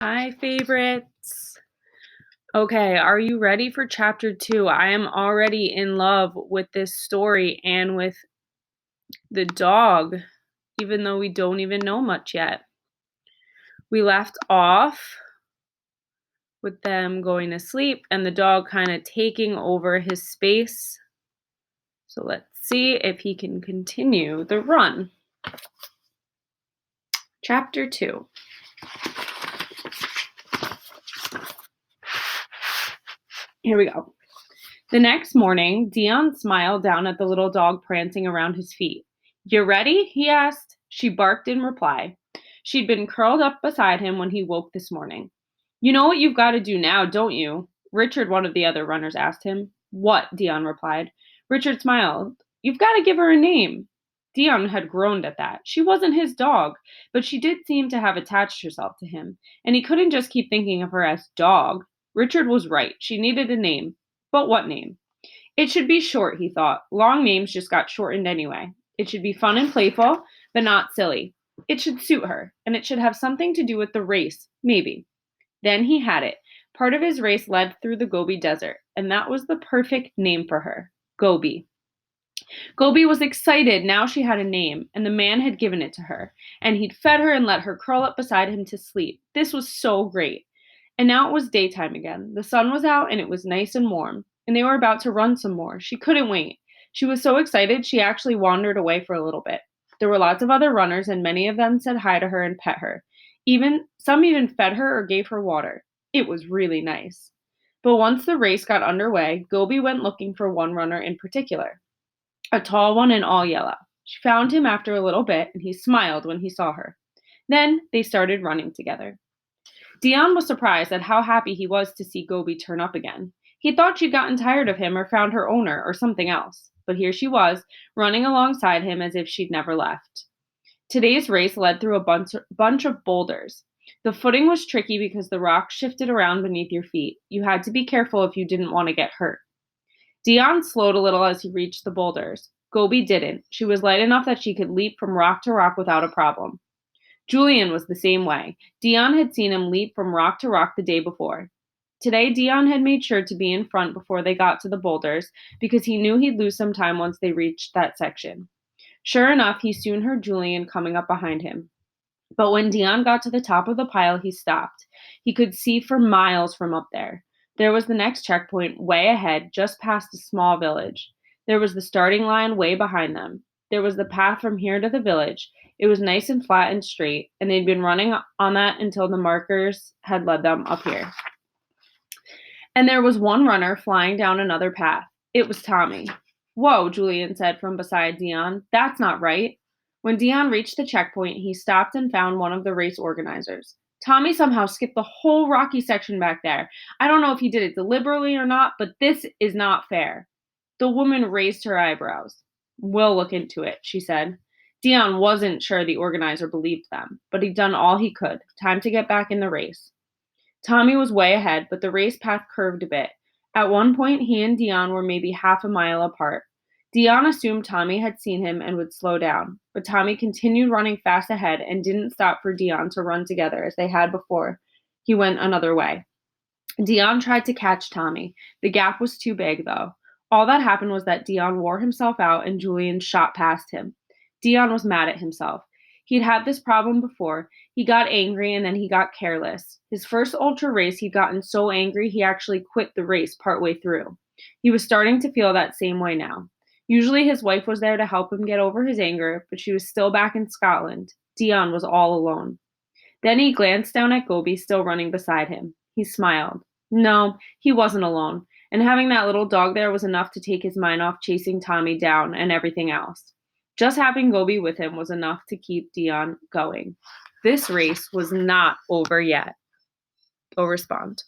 Hi, favorites. Okay, are you ready for chapter 2? I am already in love with this story and with the dog, even though we don't even know much yet. We left off with them going to sleep and the dog kind of taking over his space. So let's see if he can continue the run. Chapter 2. Here we go. The next morning, Dion smiled down at the little dog prancing around his feet. "You ready?" he asked. She barked in reply. She'd been curled up beside him when he woke this morning. "You know what you've got to do now, don't you?" Richard, one of the other runners, asked him. "What?" Dion replied. Richard smiled. "You've got to give her a name." Dion had groaned at that. She wasn't his dog, but she did seem to have attached herself to him, and he couldn't just keep thinking of her as dog. Richard was right. She needed a name. But what name? It should be short, he thought. Long names just got shortened anyway. It should be fun and playful, but not silly. It should suit her, and it should have something to do with the race, maybe. Then he had it. Part of his race led through the Gobi Desert, and that was the perfect name for her. Gobi. Gobi was excited now she had a name, and the man had given it to her, and he'd fed her and let her curl up beside him to sleep. This was so great. And now it was daytime again. The sun was out and it was nice and warm, and they were about to run some more. She couldn't wait. She was so excited she actually wandered away for a little bit. There were lots of other runners, and many of them said hi to her and pet her. Some even fed her or gave her water. It was really nice. But once the race got underway, Gobi went looking for one runner in particular, a tall one and all yellow. She found him after a little bit, and he smiled when he saw her. Then they started running together. Dion was surprised at how happy he was to see Gobi turn up again. He thought she'd gotten tired of him or found her owner or something else. But here she was, running alongside him as if she'd never left. Today's race led through a bunch of boulders. The footing was tricky because the rocks shifted around beneath your feet. You had to be careful if you didn't want to get hurt. Dion slowed a little as he reached the boulders. Gobi didn't. She was light enough that she could leap from rock to rock without a problem. Julian was the same way. Dion had seen him leap from rock to rock the day before. Today, Dion had made sure to be in front before they got to the boulders because he knew he'd lose some time once they reached that section. Sure enough, he soon heard Julian coming up behind him. But when Dion got to the top of the pile, he stopped. He could see for miles from up there. There was the next checkpoint way ahead, just past a small village. There was the starting line way behind them. There was the path from here to the village. It was nice and flat and straight, and they'd been running on that until the markers had led them up here. And there was one runner flying down another path. It was Tommy. "Whoa," Julian said from beside Dion. "That's not right." When Dion reached the checkpoint, he stopped and found one of the race organizers. "Tommy somehow skipped the whole rocky section back there. I don't know if he did it deliberately or not, but this is not fair." The woman raised her eyebrows. "We'll look into it," she said. Dion wasn't sure the organizer believed them, but he'd done all he could. Time to get back in the race. Tommy was way ahead, but the race path curved a bit. At one point, he and Dion were maybe half a mile apart. Dion assumed Tommy had seen him and would slow down, but Tommy continued running fast ahead and didn't stop for Dion to run together as they had before. He went another way. Dion tried to catch Tommy. The gap was too big, though. All that happened was that Dion wore himself out and Julian shot past him. Dion was mad at himself. He'd had this problem before. He got angry and then he got careless. His first ultra race, he'd gotten so angry he actually quit the race partway through. He was starting to feel that same way now. Usually his wife was there to help him get over his anger, but she was still back in Scotland. Dion was all alone. Then he glanced down at Gobi still running beside him. He smiled. No, he wasn't alone, and having that little dog there was enough to take his mind off chasing Tommy down and everything else. Just having Gobi with him was enough to keep Dion going. This race was not over yet. Go respond.